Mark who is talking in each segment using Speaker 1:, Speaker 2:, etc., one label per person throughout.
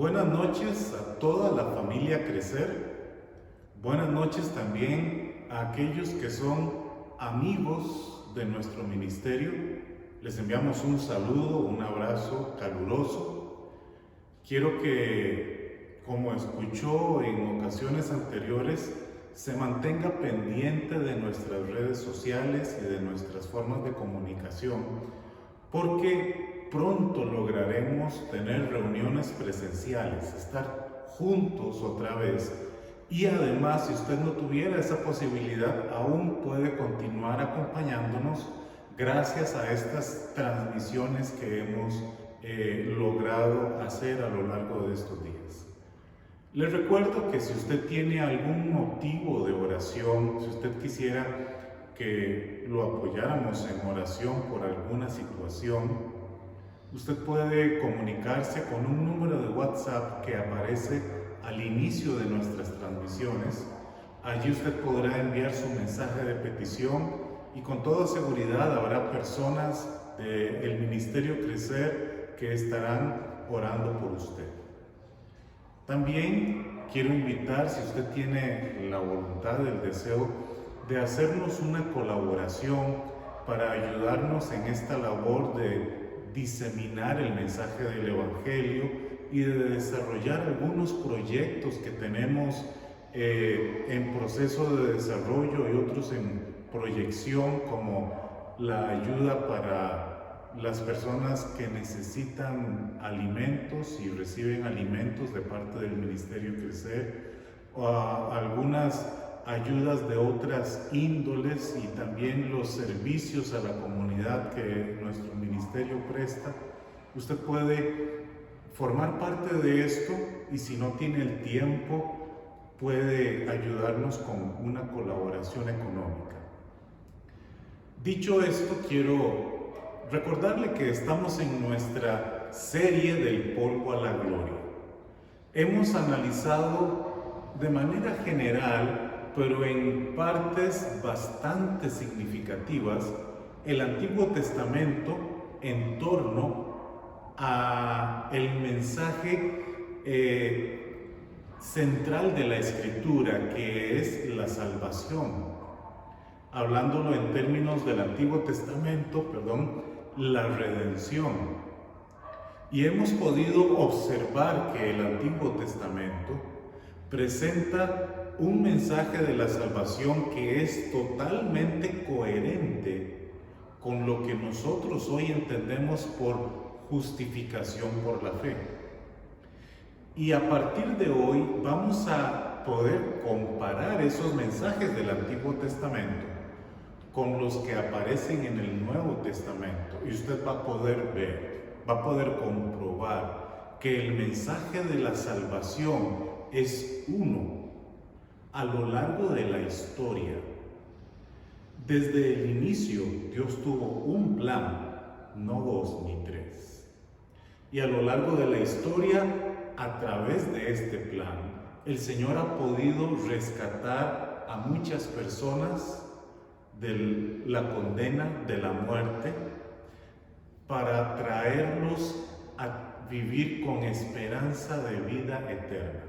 Speaker 1: Buenas noches a toda la familia Crecer. Buenas noches también a aquellos que son amigos de nuestro ministerio. Les enviamos un saludo, un abrazo caluroso. Quiero que, como escuchó en ocasiones anteriores, se mantenga pendiente de nuestras redes sociales y de nuestras formas de comunicación, porque pronto lograremos tener reuniones presenciales, estar juntos otra vez. Y además, si usted no tuviera esa posibilidad, aún puede continuar acompañándonos gracias a estas transmisiones que hemos logrado hacer a lo largo de estos días. Les recuerdo que si usted tiene algún motivo de oración, si usted quisiera que lo apoyáramos en oración por alguna situación, usted puede comunicarse con un número de WhatsApp que aparece al inicio de nuestras transmisiones. Allí usted podrá enviar su mensaje de petición y con toda seguridad habrá personas del Ministerio Crecer que estarán orando por usted. También quiero invitar, si usted tiene la voluntad, el deseo de hacernos una colaboración para ayudarnos en esta labor de diseminar el mensaje del Evangelio y de desarrollar algunos proyectos que tenemos en proceso de desarrollo y otros en proyección, como la ayuda para las personas que necesitan alimentos y reciben alimentos de parte del Ministerio Crecer, o algunas ayudas de otras índoles y también los servicios a la comunidad que nuestro ministerio presta. Usted puede formar parte de esto y si no tiene el tiempo puede ayudarnos con una colaboración económica. Dicho esto, quiero recordarle que estamos en nuestra serie del polvo a la gloria. Hemos analizado de manera general, pero en partes bastante significativas, el Antiguo Testamento en torno a el mensaje central de la Escritura, que es la salvación. Hablándolo en términos del Antiguo Testamento, la redención. Y hemos podido observar que el Antiguo Testamento presenta un mensaje de la salvación que es totalmente coherente con lo que nosotros hoy entendemos por justificación por la fe. Y a partir de hoy vamos a poder comparar esos mensajes del Antiguo Testamento con los que aparecen en el Nuevo Testamento. Y usted va a poder ver, va a poder comprobar que el mensaje de la salvación es uno a lo largo de la historia. Desde el inicio, Dios tuvo un plan, no dos ni tres. Y a lo largo de la historia, a través de este plan, el Señor ha podido rescatar a muchas personas de la condena, de la muerte, para traerlos a vivir con esperanza de vida eterna.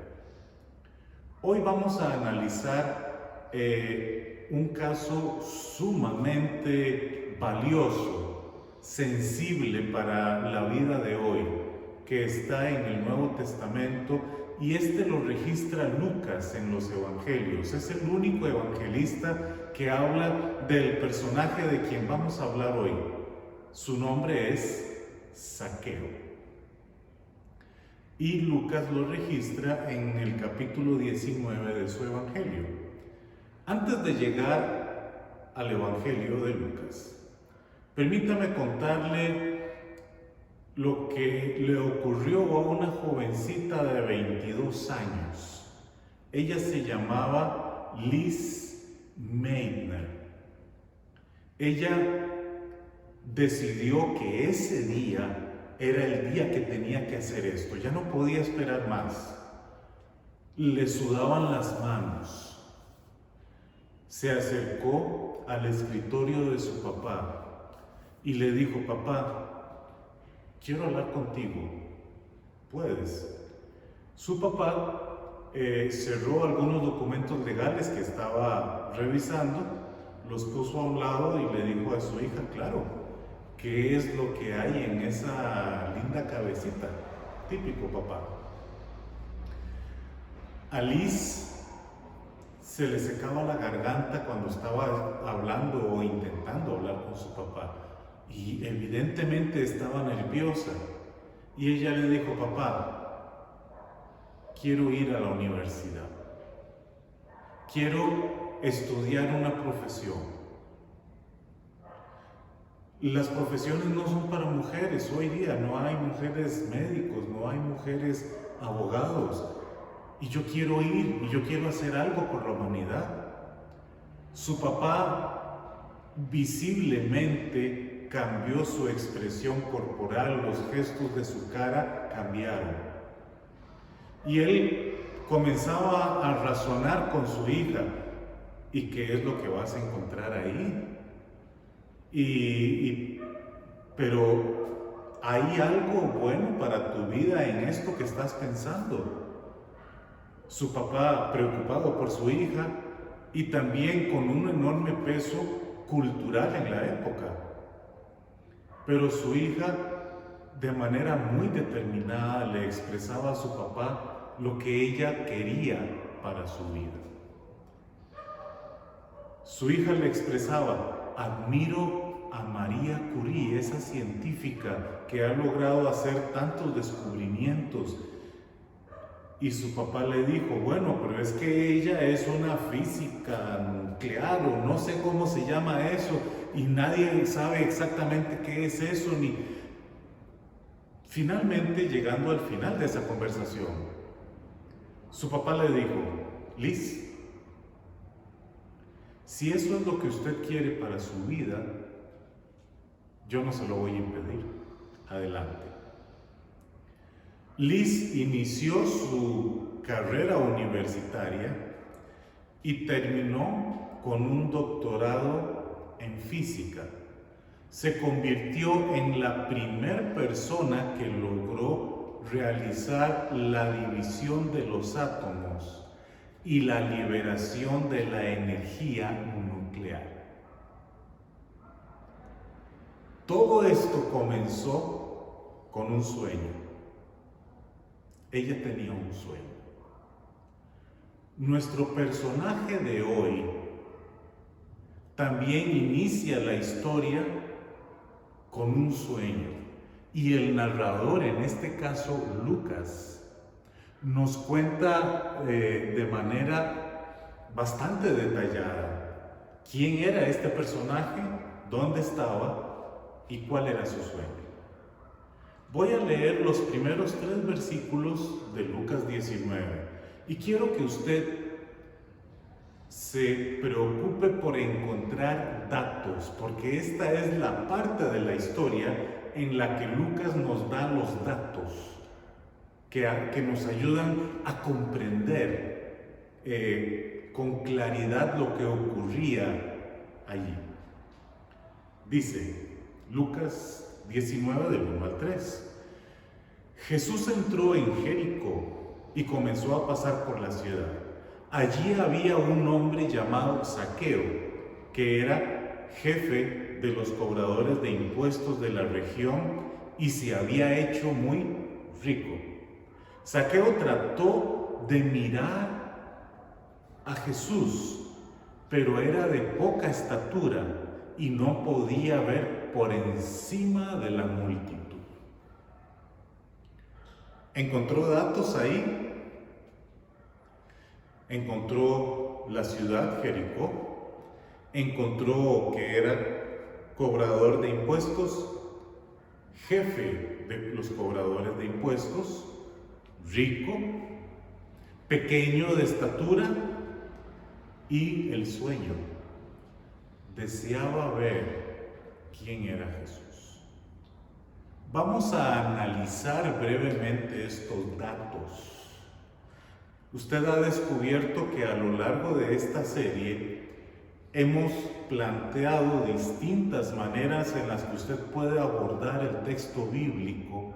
Speaker 1: Hoy vamos a analizar un caso sumamente valioso, sensible para la vida de hoy, que está en el Nuevo Testamento, y este lo registra Lucas en los Evangelios. Es el único evangelista que habla del personaje de quien vamos a hablar hoy. Su nombre es Zaqueo. Y Lucas lo registra en el capítulo 19 de su Evangelio. Antes de llegar al Evangelio de Lucas, permítame contarle lo que le ocurrió a una jovencita de 22 años. Ella se llamaba Liz Meitner. Ella decidió que ese día era el día que tenía que hacer esto, ya no podía esperar más. Le sudaban las manos. Se acercó al escritorio de su papá y le dijo: papá, quiero hablar contigo. ¿Puedes? Su papá cerró algunos documentos legales que estaba revisando, los puso a un lado y le dijo a su hija: claro, ¿qué es lo que hay en esa linda cabecita? Típico papá. A Liz se le secaba la garganta cuando estaba hablando o intentando hablar con su papá. y evidentemente estaba nerviosa. Y ella le dijo: papá, quiero ir a la universidad, quiero estudiar una profesión. Las profesiones no son para mujeres hoy día, no hay mujeres médicos, no hay mujeres abogados, y yo quiero ir y yo quiero hacer algo por la humanidad. Su papá visiblemente cambió su expresión corporal, los gestos de su cara cambiaron. Y él comenzaba a razonar con su hija: ¿y qué es lo que vas a encontrar ahí? Pero ¿hay algo bueno para tu vida en esto que estás pensando? Su papá, preocupado por su hija y también con un enorme peso cultural en la época. Pero su hija, de manera muy determinada, le expresaba a su papá lo que ella quería para su vida. Su hija le expresaba: admiro a María Curie, esa científica que ha logrado hacer tantos descubrimientos. Y su papá le dijo: bueno, pero es que ella es una física nuclear, o no sé cómo se llama eso, y nadie sabe exactamente qué es eso, ni... Finalmente, llegando al final de esa conversación, su papá le dijo: Liz, si eso es lo que usted quiere para su vida, yo no se lo voy a impedir. Adelante. Liz inició su carrera universitaria y terminó con un doctorado en física. Se convirtió en la primera persona que logró realizar la división de los átomos y la liberación de la energía nuclear. Todo esto comenzó con un sueño. Ella tenía un sueño. Nuestro personaje de hoy también inicia la historia con un sueño, y el narrador, en este caso Lucas, nos cuenta de manera bastante detallada quién era este personaje, dónde estaba y cuál era su sueño. Voy a leer los primeros 3 versículos de Lucas 19 y quiero que usted se preocupe por encontrar datos, porque esta es la parte de la historia en la que Lucas nos da los datos que nos ayudan a comprender con claridad lo que ocurría allí. Dice Lucas 19 del 1 al 3. Jesús entró en Jericó y comenzó a pasar por la ciudad. Allí había un hombre llamado Zaqueo, que era jefe de los cobradores de impuestos de la región y se había hecho muy rico. Zaqueo trató de mirar a Jesús, pero era de poca estatura y no podía ver por encima de la multitud. Encontró datos ahí. Encontró la ciudad Jericó, encontró que era cobrador de impuestos, jefe de los cobradores de impuestos, rico, pequeño de estatura, y el sueño. Deseaba ver quién era Jesús. Vamos a analizar brevemente estos datos. Usted ha descubierto que a lo largo de esta serie hemos planteado distintas maneras en las que usted puede abordar el texto bíblico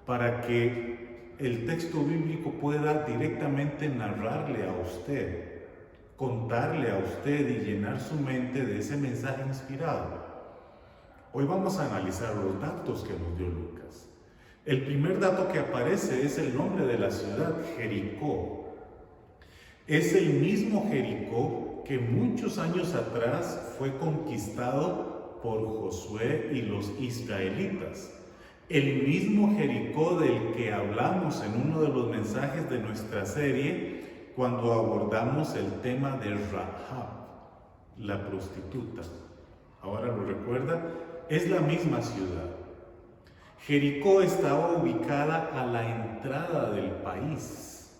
Speaker 1: para que el texto bíblico pueda directamente narrarle a usted, contarle a usted y llenar su mente de ese mensaje inspirado. Hoy vamos a analizar los datos que nos dio Lucas. El primer dato que aparece es el nombre de la ciudad, Jericó. Es el mismo Jericó que muchos años atrás fue conquistado por Josué y los israelitas. El mismo Jericó del que hablamos en uno de los mensajes de nuestra serie cuando abordamos el tema de Rahab, la prostituta. Ahora lo recuerda, es la misma ciudad. Jericó estaba ubicada a la entrada del país,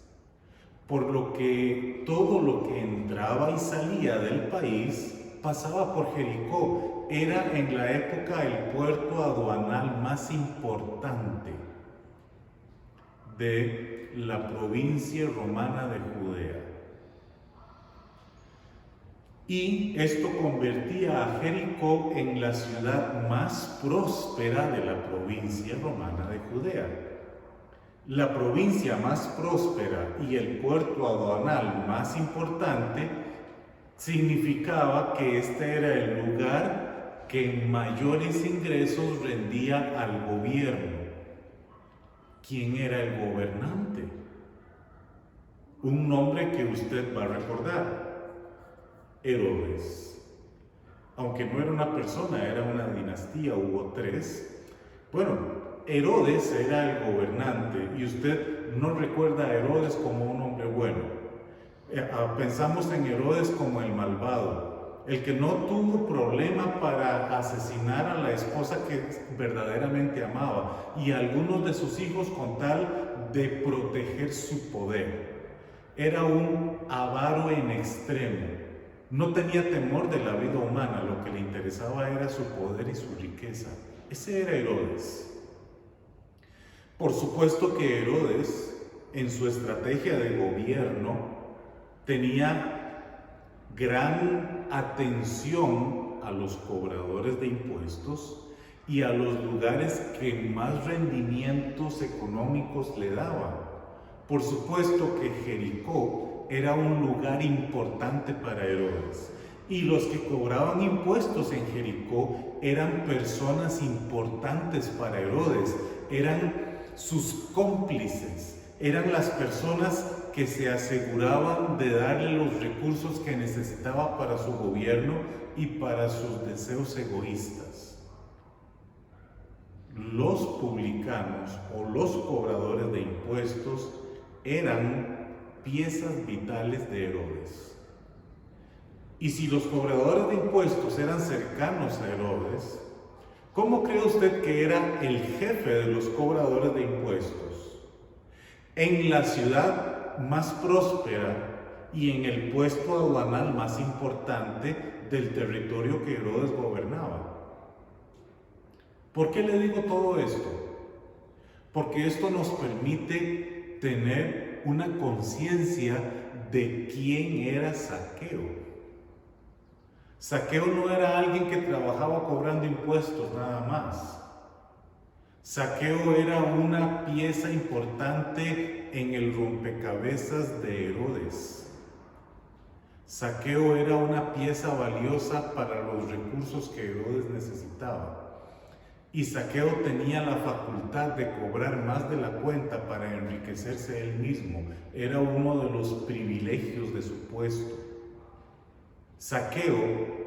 Speaker 1: por lo que todo lo que entraba y salía del país pasaba por Jericó. Era en la época el puerto aduanal más importante de la provincia romana de Judea. Y esto convertía a Jericó en la ciudad más próspera de la provincia romana de Judea. La provincia más próspera y el puerto aduanal más importante significaba que este era el lugar que mayores ingresos rendía al gobierno. ¿Quién era el gobernante? Un nombre que usted va a recordar: Herodes. Aunque no era una persona, era una dinastía, hubo tres. Bueno, Herodes era el gobernante y usted no recuerda a Herodes como un hombre bueno. Pensamos en Herodes como el malvado, el que no tuvo problema para asesinar a la esposa que verdaderamente amaba y a algunos de sus hijos con tal de proteger su poder. Era un avaro en extremo. No tenía temor de la vida humana, lo que le interesaba era su poder y su riqueza. Ese era Herodes. Por supuesto que Herodes, en su estrategia de gobierno, tenía gran atención a los cobradores de impuestos y a los lugares que más rendimientos económicos le daban. Por supuesto que Jericó era un lugar importante para Herodes, y los que cobraban impuestos en Jericó eran personas importantes para Herodes, eran sus cómplices, eran las personas que se aseguraban de darle los recursos que necesitaba para su gobierno y para sus deseos egoístas. Los publicanos o los cobradores de impuestos eran piezas vitales de Herodes. Y si los cobradores de impuestos eran cercanos a Herodes, ¿cómo cree usted que era el jefe de los cobradores de impuestos? En la ciudad más próspera y en el puesto aduanal más importante del territorio que Herodes gobernaba. ¿Por qué le digo todo esto? Porque esto nos permite tener una conciencia de quién era Zaqueo. Zaqueo no era alguien que trabajaba cobrando impuestos nada más. Zaqueo era una pieza importante en el rompecabezas de Herodes. Zaqueo era una pieza valiosa para los recursos que Herodes necesitaba. Y Zaqueo tenía la facultad de cobrar más de la cuenta para enriquecerse él mismo. Era uno de los privilegios de su puesto. Zaqueo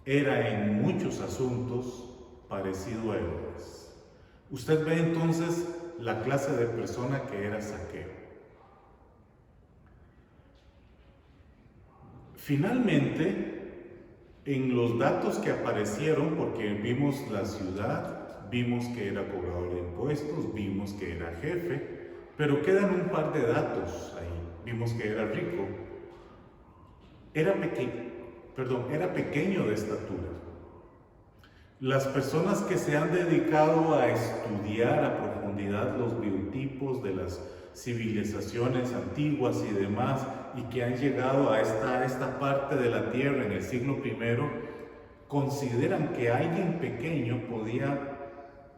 Speaker 1: era en muchos asuntos parecido a Herodes. Usted ve entonces la clase de persona que era Zaqueo. Finalmente, en los datos que aparecieron, porque vimos la ciudad, vimos que era cobrador de impuestos, vimos que era jefe, pero quedan un par de datos ahí. Vimos que era rico, era pequeño de estatura. Las personas que se han dedicado a estudiar a profundidad los biotipos de las civilizaciones antiguas y demás, y que han llegado a esta parte de la Tierra en el siglo I, consideran que alguien pequeño podía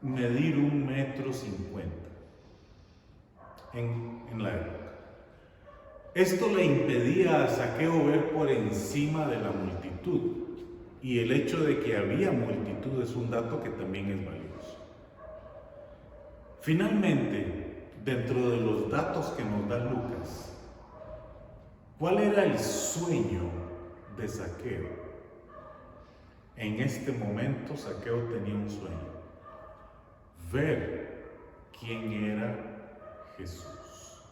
Speaker 1: medir 1,50 m en la época. Esto le impedía a Zaqueo ver por encima de la multitud. Y el hecho de que había multitud es un dato que también es valioso. Finalmente, dentro de los datos que nos da Lucas, ¿cuál era el sueño de Zaqueo? En este momento Zaqueo tenía un sueño: ver quién era Jesús.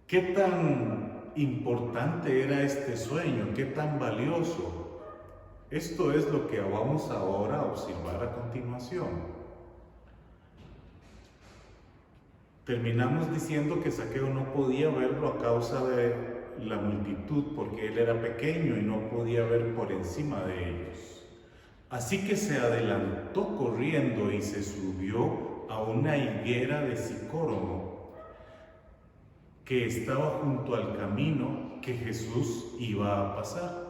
Speaker 1: ¿Qué tan importante era este sueño? ¿Qué tan valioso? Esto es lo que vamos ahora a observar a continuación. Terminamos diciendo que Zaqueo no podía verlo a causa de la multitud, porque él era pequeño y no podía ver por encima de ellos. Así que se adelantó corriendo y se subió a una higuera de sicómoro que estaba junto al camino que Jesús iba a pasar.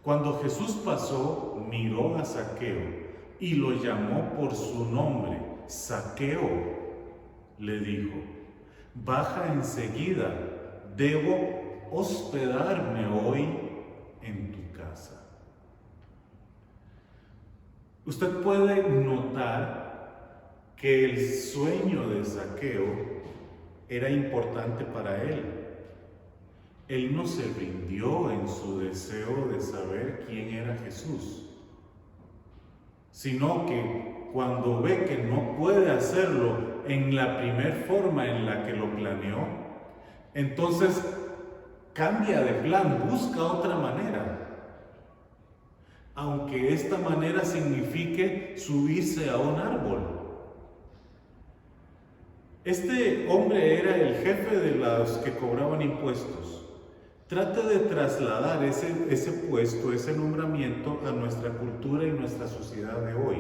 Speaker 1: Cuando Jesús pasó, miró a Zaqueo y lo llamó por su nombre. Zaqueo, le dijo, baja enseguida, debo hospedarme hoy en tu casa. Usted puede notar que el sueño de Zaqueo era importante para él. Él no se rindió en su deseo de saber quién era Jesús, sino que cuando ve que no puede hacerlo en la primer forma en la que lo planeó, entonces cambia de plan, busca otra manera, aunque esta manera signifique subirse a un árbol. Este hombre era el jefe de los que cobraban impuestos. Trate de trasladar ese puesto, ese nombramiento a nuestra cultura y nuestra sociedad de hoy.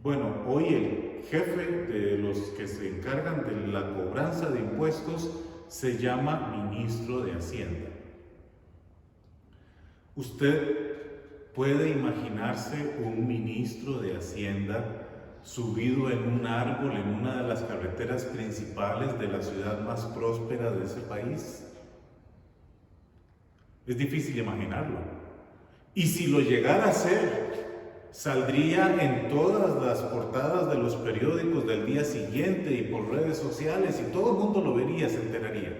Speaker 1: Bueno, hoy el jefe de los que se encargan de la cobranza de impuestos se llama ministro de Hacienda. Usted puede imaginarse un ministro de Hacienda subido en un árbol en una de las carreteras principales de la ciudad más próspera de ese país. Es difícil imaginarlo. Y si lo llegara a hacer, saldría en todas las portadas de los periódicos del día siguiente y por redes sociales, y todo el mundo lo vería, se enteraría.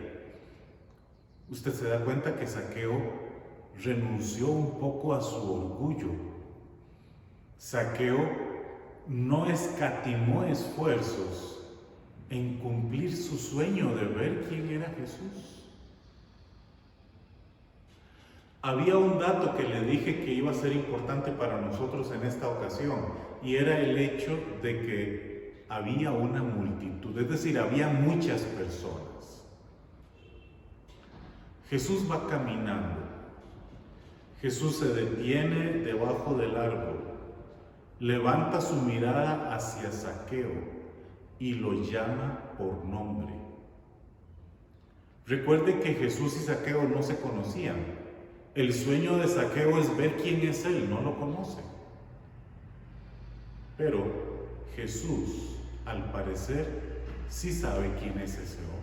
Speaker 1: Usted se da cuenta que Zaqueo renunció un poco a su orgullo. Zaqueo no escatimó esfuerzos en cumplir su sueño de ver quién era Jesús. Había un dato que le dije que iba a ser importante para nosotros en esta ocasión, y era el hecho de que había una multitud, es decir, había muchas personas. Jesús va caminando. Jesús se detiene debajo del árbol, levanta su mirada hacia Zaqueo y lo llama por nombre. Recuerde que Jesús y Zaqueo no se conocían. El sueño de Zaqueo es ver quién es él, no lo conoce. Pero Jesús, al parecer, sí sabe quién es ese hombre.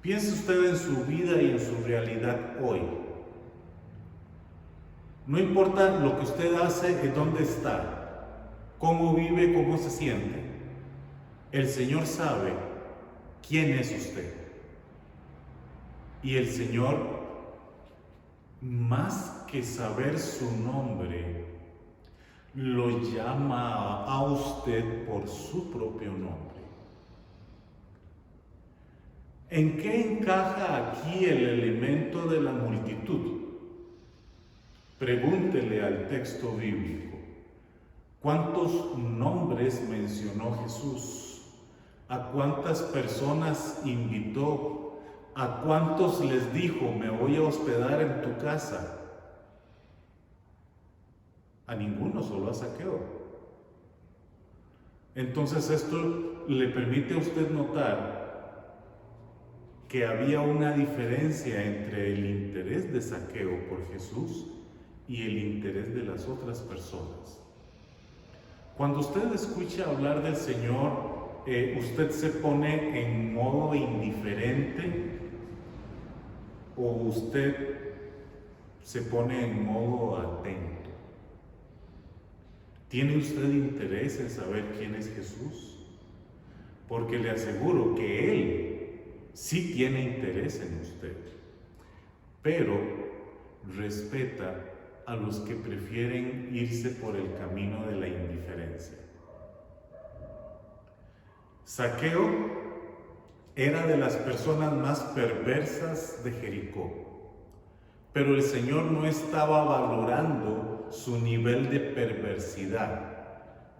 Speaker 1: Piense usted en su vida y en su realidad hoy. No importa lo que usted hace, en dónde está, cómo vive, cómo se siente. El Señor sabe quién es usted. Y el Señor, más que saber su nombre, lo llama a usted por su propio nombre. ¿En qué encaja aquí el elemento de la multitud? Pregúntele al texto bíblico. ¿Cuántos nombres mencionó Jesús? ¿A cuántas personas invitó? ¿A cuántos les dijo, me voy a hospedar en tu casa? A ninguno, solo a Zaqueo. Entonces esto le permite a usted notar que había una diferencia entre el interés de Zaqueo por Jesús y el interés de las otras personas. Cuando usted escucha hablar del Señor, ¿usted se pone en modo indiferente o usted se pone en modo atento? ¿Tiene usted interés en saber quién es Jesús? Porque le aseguro que Él sí tiene interés en usted. pero respeta a los que prefieren irse por el camino de la indiferencia. Zaqueo era de las personas más perversas de Jericó, pero el Señor no estaba valorando su nivel de perversidad.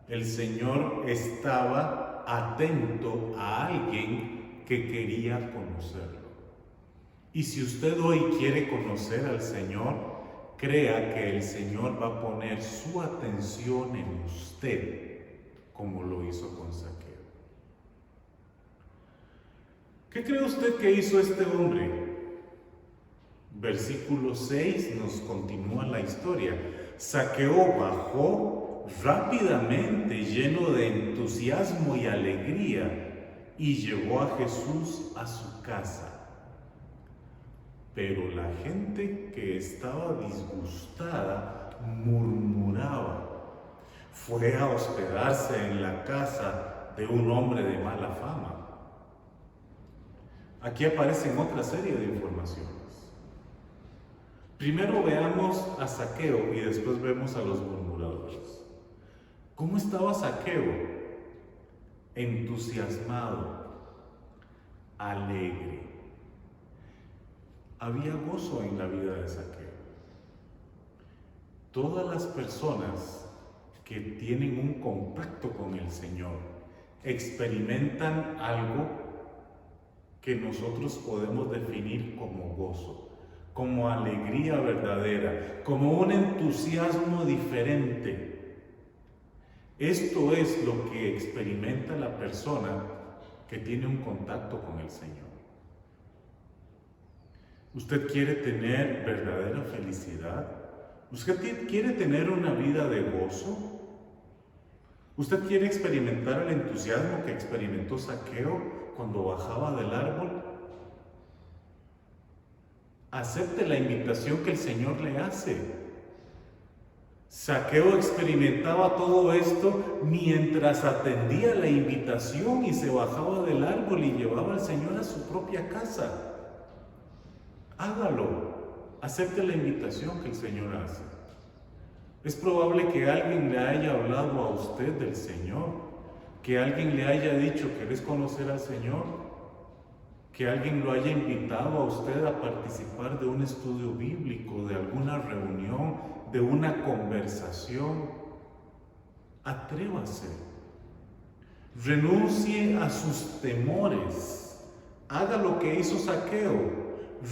Speaker 1: El Señor estaba atento a alguien que quería conocerlo. Y si usted hoy quiere conocer al Señor, crea que el Señor va a poner su atención en usted, como lo hizo con Zaqueo. ¿Qué cree usted que hizo este hombre? Versículo 6 nos continúa la historia. Zaqueo bajó rápidamente, lleno de entusiasmo y alegría, y llevó a Jesús a su casa. Pero la gente que estaba disgustada murmuraba. Fue a hospedarse en la casa de un hombre de mala fama. Aquí aparecen otra serie de informaciones. Primero veamos a Zaqueo y después vemos a los murmuradores. ¿Cómo estaba Zaqueo? Entusiasmado, alegre. Había gozo en la vida de Zaqueo. Todas las personas que tienen un contacto con el Señor experimentan algo que nosotros podemos definir como gozo, como alegría verdadera, como un entusiasmo diferente. Esto es lo que experimenta la persona que tiene un contacto con el Señor. ¿Usted quiere tener verdadera felicidad? ¿Usted quiere tener una vida de gozo? ¿Usted quiere experimentar el entusiasmo que experimentó Zaqueo cuando bajaba del árbol? Acepte la invitación que el Señor le hace. Zaqueo experimentaba todo esto mientras atendía la invitación y se bajaba del árbol y llevaba al Señor a su propia casa. Hágalo. Acepte la invitación que el Señor hace. Es probable que alguien le haya hablado a usted del Señor, que alguien le haya dicho: ¿querés conocer al Señor? Que alguien lo haya invitado a usted a participar de un estudio bíblico, de alguna reunión, de una conversación. Atrévase. Renuncie a sus temores. Haga lo que hizo Zaqueo.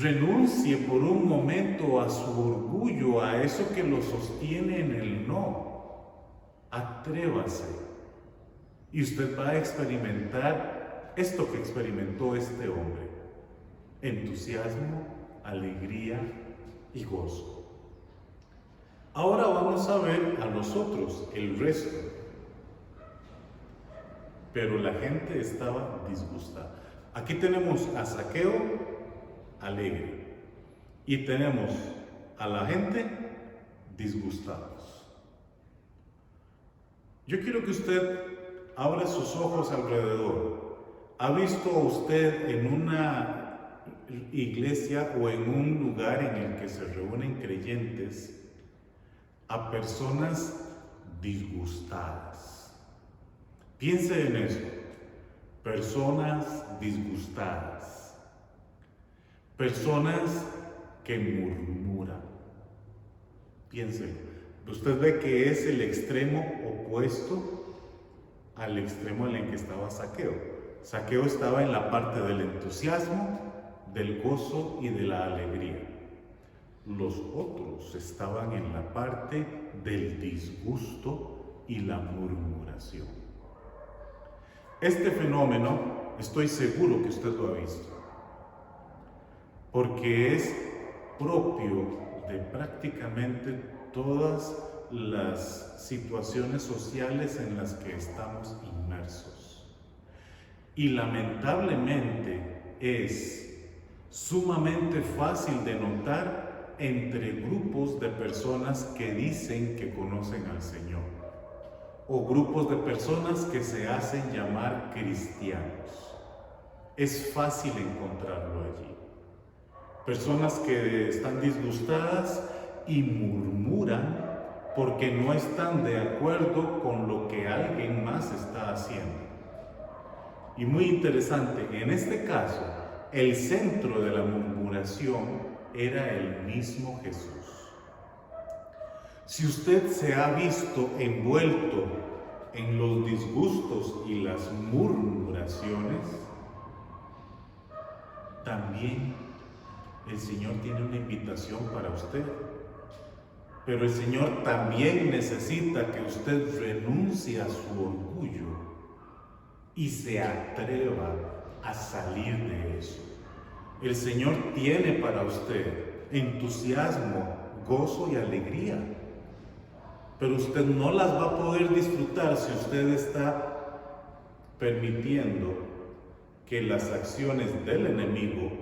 Speaker 1: Renuncie por un momento a su orgullo, a eso que lo sostiene en el no. Atrévase. Y usted va a experimentar esto que experimentó este hombre: entusiasmo, alegría y gozo. Ahora vamos a ver a nosotros, el resto. Pero la gente estaba disgustada. Aquí tenemos a Zaqueo alegre y tenemos a la gente disgustados. Yo quiero que usted abra sus ojos alrededor. ¿Ha visto usted en una iglesia o en un lugar en el que se reúnen creyentes a personas disgustadas? Piense en eso. Personas disgustadas. Personas que murmuran. Piense. Usted ve que es el extremo opuesto al extremo en el que estaba Zaqueo. Zaqueo estaba en la parte del entusiasmo, del gozo y de la alegría. Los otros estaban en la parte del disgusto y la murmuración. Este fenómeno, estoy seguro que usted lo ha visto, porque es propio de prácticamente todas las situaciones sociales en las que estamos inmersos. Y lamentablemente es sumamente fácil de notar entre grupos de personas que dicen que conocen al Señor, o grupos de personas que se hacen llamar cristianos. Es fácil encontrarlo allí. personas que están disgustadas y murmuran porque no están de acuerdo con lo que alguien más está haciendo. Y muy interesante, en este caso, el centro de la murmuración era el mismo Jesús. Si usted se ha visto envuelto en los disgustos y las murmuraciones, también el Señor tiene una invitación para usted. Pero el Señor también necesita que usted renuncie a su orgullo y se atreva a salir de eso. El Señor tiene para usted entusiasmo, gozo y alegría, pero usted no las va a poder disfrutar si usted está permitiendo que las acciones del enemigo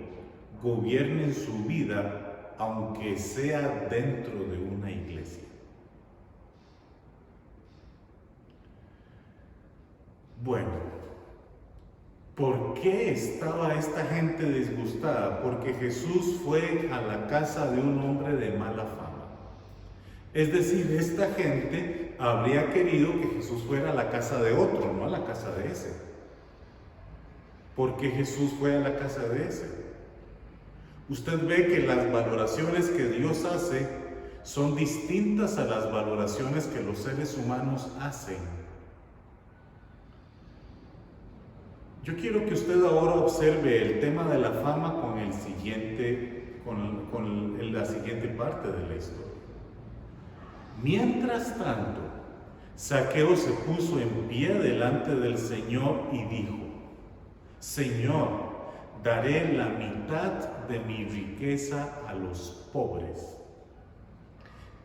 Speaker 1: gobiernen su vida, aunque sea dentro de una iglesia. Bueno, ¿por qué estaba esta gente disgustada? Porque Jesús fue a la casa de un hombre de mala fama. Es decir, esta gente habría querido que Jesús fuera a la casa de otro, no a la casa de ese. ¿Por qué Jesús fue a la casa de ese? Usted ve que las valoraciones que Dios hace son distintas a las valoraciones que los seres humanos hacen. Yo quiero que usted ahora observe el tema de la fama con la siguiente parte de la historia. Mientras tanto, Zaqueo se puso en pie delante del Señor y dijo: Señor, daré la mitad de mi riqueza a los pobres.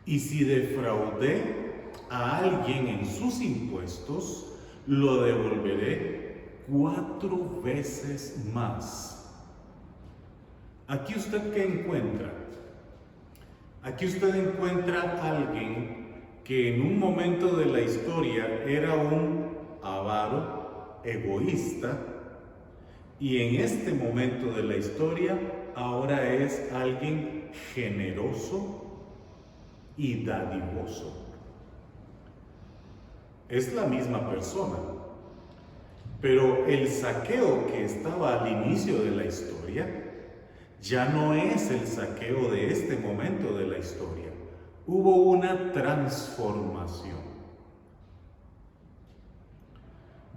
Speaker 1: Y si defraudé a alguien en sus impuestos, lo devolveré 4 veces más. Aquí usted ¿qué encuentra? Aquí usted encuentra a alguien que en un momento de la historia era un avaro, egoísta, y en este momento de la historia ahora es alguien generoso y dadivoso. Es la misma persona, pero el Zaqueo que estaba al inicio de la historia ya no es el Zaqueo de este momento de la historia. Hubo una transformación.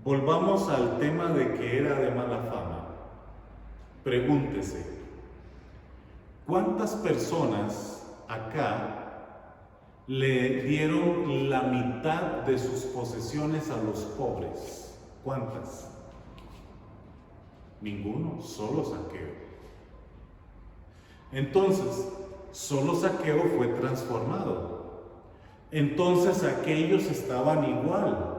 Speaker 1: Volvamos al tema de que era de mala fama. Pregúntese, ¿cuántas personas acá le dieron la mitad de sus posesiones a los pobres? ¿Cuántas? Ninguno, solo Zaqueo. Entonces, solo Zaqueo fue transformado. Entonces aquellos estaban igual.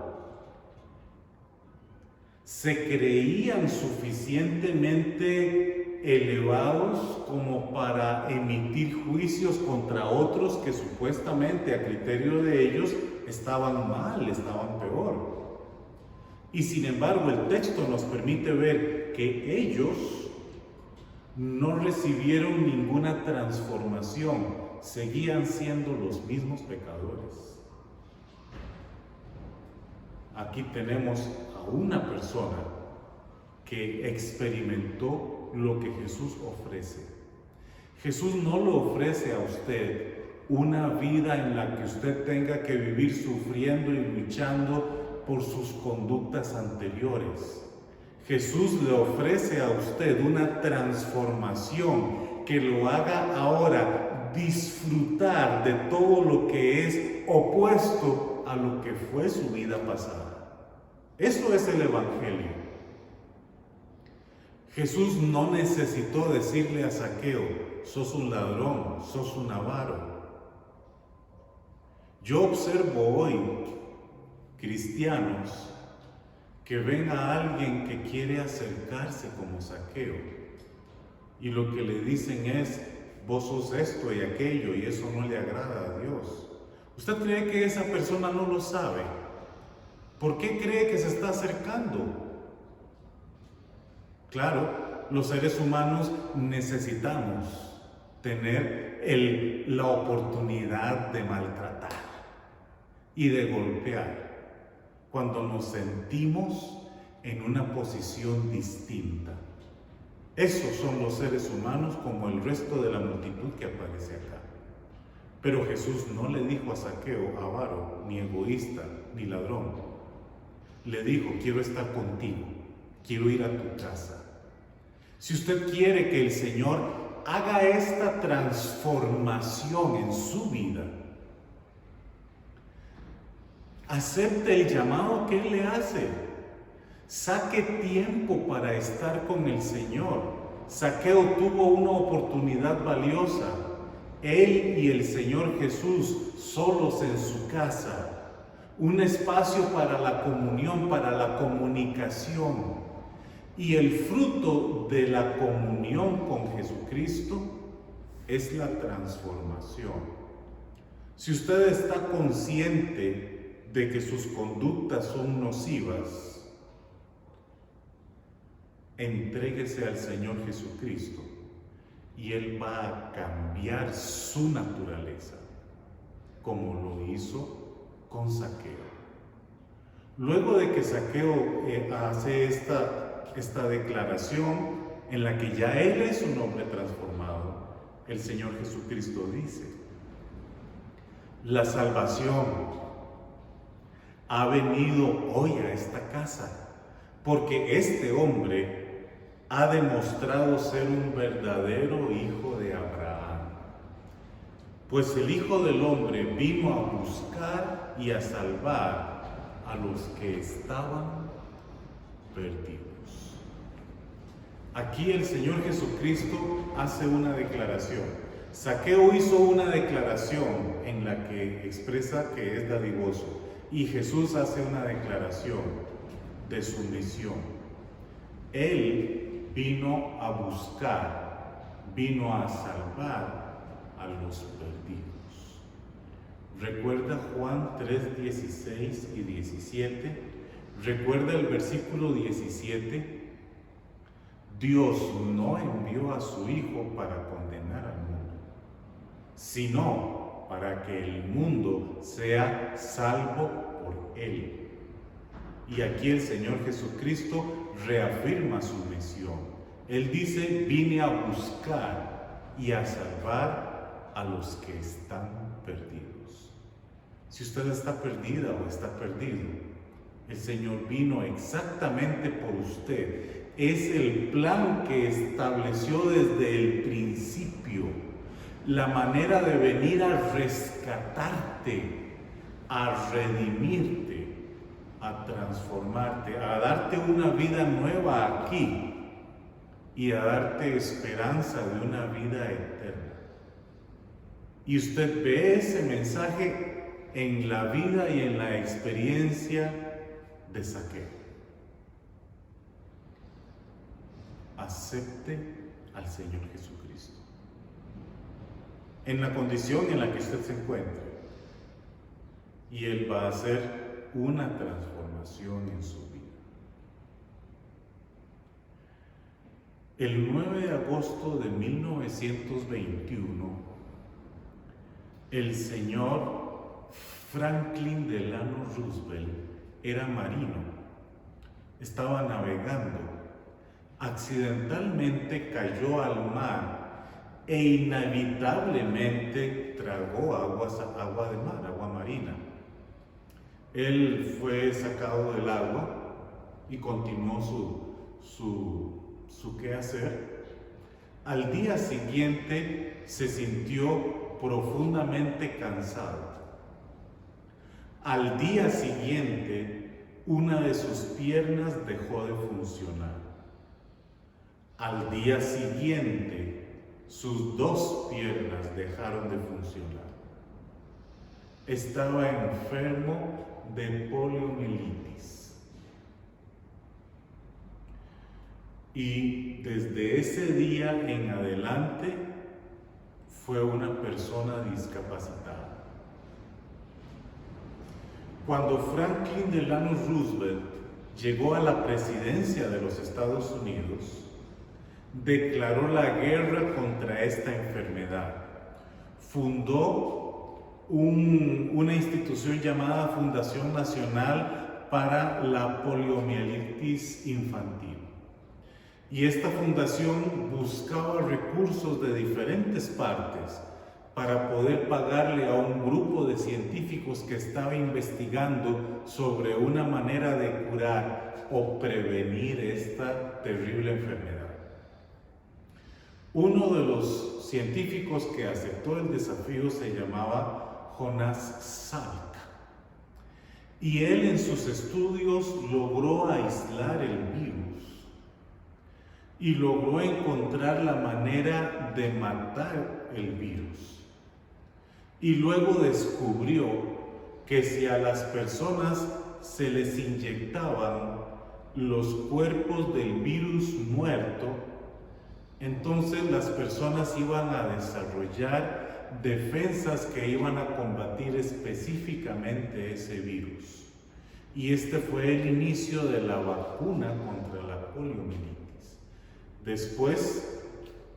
Speaker 1: Se creían suficientemente elevados como para emitir juicios contra otros que supuestamente a criterio de ellos estaban mal, estaban peor. Y sin embargo el texto nos permite ver que ellos no recibieron ninguna transformación, seguían siendo los mismos pecadores. Aquí tenemos a una persona que experimentó lo que Jesús ofrece. Jesús no le ofrece a usted una vida en la que usted tenga que vivir sufriendo y luchando por sus conductas anteriores. Jesús le ofrece a usted una transformación que lo haga ahora disfrutar de todo lo que es opuesto a lo que fue su vida pasada. Eso es el Evangelio. Jesús no necesitó decirle a Zaqueo: sos un ladrón, sos un avaro. Yo observo hoy cristianos que ven a alguien que quiere acercarse como Zaqueo y lo que le dicen es: vos sos esto y aquello, y eso no le agrada a Dios. ¿Usted cree que esa persona no lo sabe? ¿Por qué cree que se está acercando? Claro, los seres humanos necesitamos tener la oportunidad de maltratar y de golpear cuando nos sentimos en una posición distinta. Esos son los seres humanos como el resto de la multitud que aparece acá. Pero Jesús no le dijo a Zaqueo avaro, ni egoísta, ni ladrón. Le dijo: quiero estar contigo, quiero ir a tu casa. Si usted quiere que el Señor haga esta transformación en su vida, acepte el llamado que Él le hace. Saque tiempo para estar con el Señor. Zaqueo tuvo una oportunidad valiosa. Él y el Señor Jesús solos en su casa. Un espacio para la comunión, para la comunicación. Y el fruto de la comunión con Jesucristo es la transformación. Si usted está consciente de que sus conductas son nocivas, entréguese al Señor Jesucristo y Él va a cambiar su naturaleza, como lo hizo con Zaqueo. Luego de que Zaqueo hace esta declaración en la que ya él es un hombre transformado, el Señor Jesucristo dice: la salvación ha venido hoy a esta casa, porque este hombre ha demostrado ser un verdadero hijo de Abraham. Pues el Hijo del Hombre vino a buscar y a salvar a los que estaban perdidos. Aquí el Señor Jesucristo hace una declaración. Zaqueo hizo una declaración en la que expresa que es dadivoso, y Jesús hace una declaración de sumisión. Él vino a buscar, vino a salvar a los perdidos. ¿Recuerda Juan 3, 16 y 17? ¿Recuerda el versículo 17? Dios no envió a su Hijo para condenar al mundo, sino para que el mundo sea salvo por Él. Y aquí el Señor Jesucristo reafirma su misión. Él dice: vine a buscar y a salvar a los que están perdidos. Si usted está perdida o está perdido, el Señor vino exactamente por usted. Es el plan que estableció desde el principio, la manera de venir a rescatarte, a redimirte, a transformarte, a darte una vida nueva aquí y a darte esperanza de una vida eterna. Y usted ve ese mensaje en la vida y en la experiencia de Zaqueo. Acepte al Señor Jesucristo en la condición en la que usted se encuentre, y Él va a hacer una transformación en su vida. El 9 de agosto de 1921, el señor Franklin Delano Roosevelt era marino, estaba navegando, accidentalmente cayó al mar e inevitablemente tragó agua de mar, agua marina. Él fue sacado del agua y continuó su quehacer. Al día siguiente se sintió profundamente cansado. Al día siguiente, una de sus piernas dejó de funcionar. Al día siguiente, sus dos piernas dejaron de funcionar. Estaba enfermo de poliomielitis. Y desde ese día en adelante fue una persona discapacitada. Cuando Franklin Delano Roosevelt llegó a la presidencia de los Estados Unidos, declaró la guerra contra esta enfermedad. Fundó una institución llamada Fundación Nacional para la Poliomielitis Infantil. Y esta fundación buscaba recursos de diferentes partes para poder pagarle a un grupo de científicos que estaba investigando sobre una manera de curar o prevenir esta terrible enfermedad. Uno de los científicos que aceptó el desafío se llamaba Jonas Salk. Y él en sus estudios logró aislar el virus y logró encontrar la manera de matar el virus. Y luego descubrió que si a las personas se les inyectaban los cuerpos del virus muerto, entonces las personas iban a desarrollar defensas que iban a combatir específicamente ese virus. Y este fue el inicio de la vacuna contra la poliomielitis. Después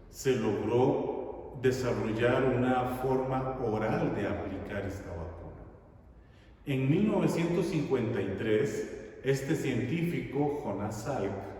Speaker 1: se logró desarrollar una forma oral de aplicar esta vacuna. En 1953, este científico, Jonas Salk,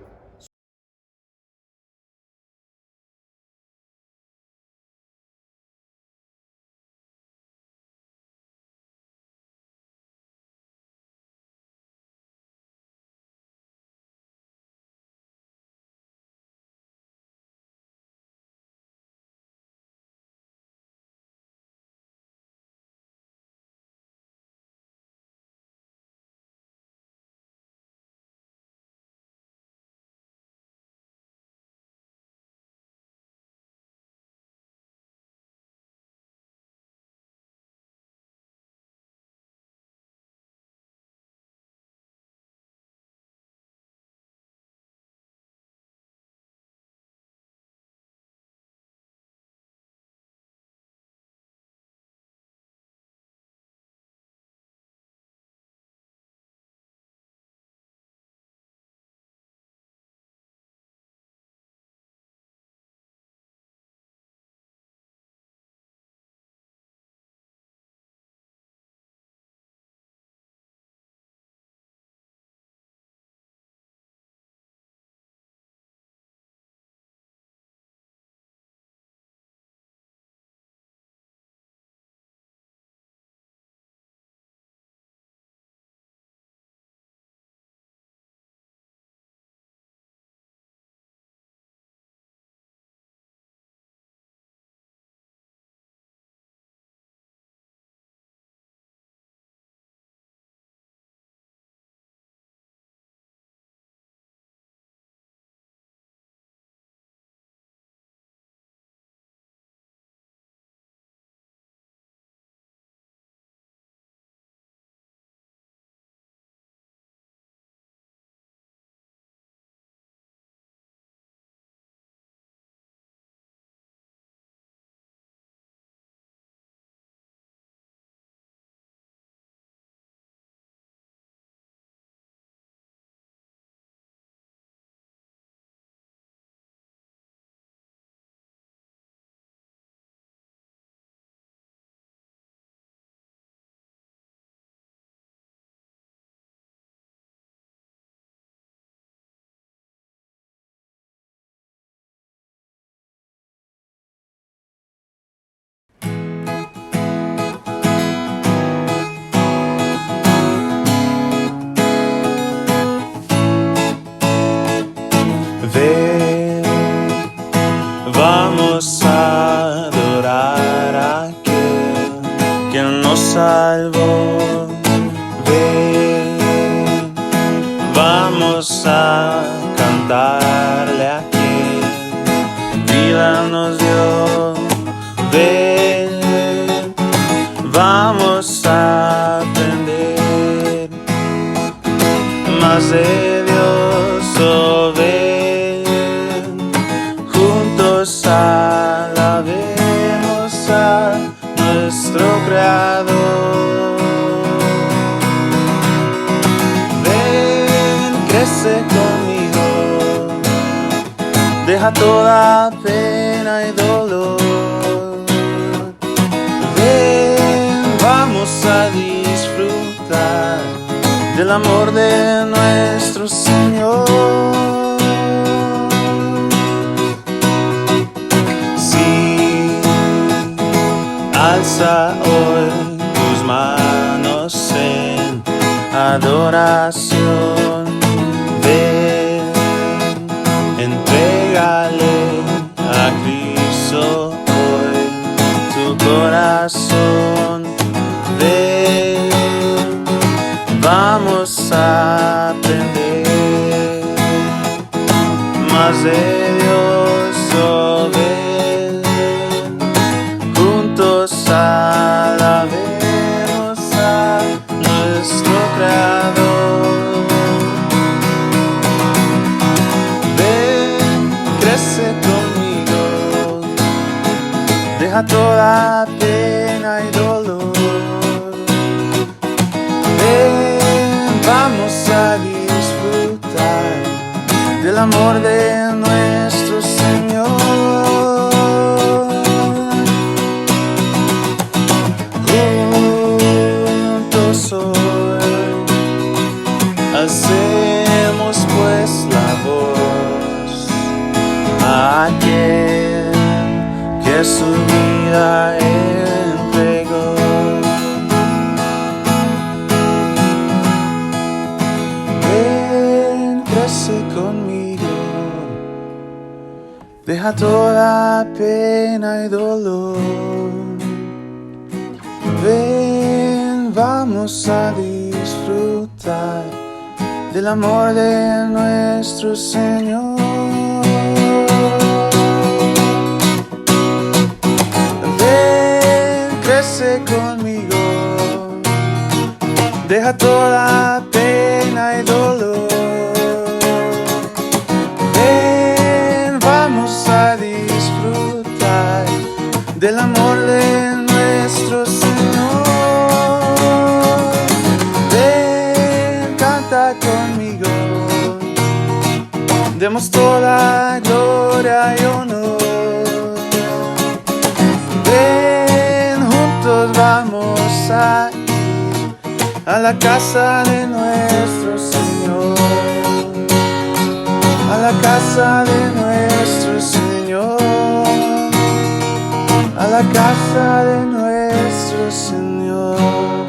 Speaker 2: Ven, vamos a adorar a aquel que nos salvó. Ven, vamos a cantarle a quien vida nos dio. Ven, vamos a aprender más de Dios. Oh, ven, juntos alabemos a nuestro Creador. Ven, crece conmigo, deja toda pena y dolor. Ven, vamos a disfrutar del amor de nuestro Señor. Sí, alza hoy tus manos en adoración. Ven, entrégale a Cristo hoy tu corazón. Ven, vamos a aprender más de Dios. Oh, ven, juntos alabemos a nuestro Creador. Ven, crece conmigo, deja toda pena y dolor. Ven, vamos a disfrutar del amor de nuestro Señor. Juntos hoy alcemos pues la voz a aquel que su vida entregó. Ven, crece conmigo, deja toda pena y dolor. Ven, vamos a disfrutar del amor de nuestro Señor. Ven, crece conmigo, deja toda pena y dolor. Ven, vamos a disfrutar del amor de nuestro Señor. Ven, canta conmigo, demos toda gloria y honor. Ven, juntos vamos a ir a la casa de nuestro Señor, a la casa de nuestro Señor, a la casa de nuestro Señor.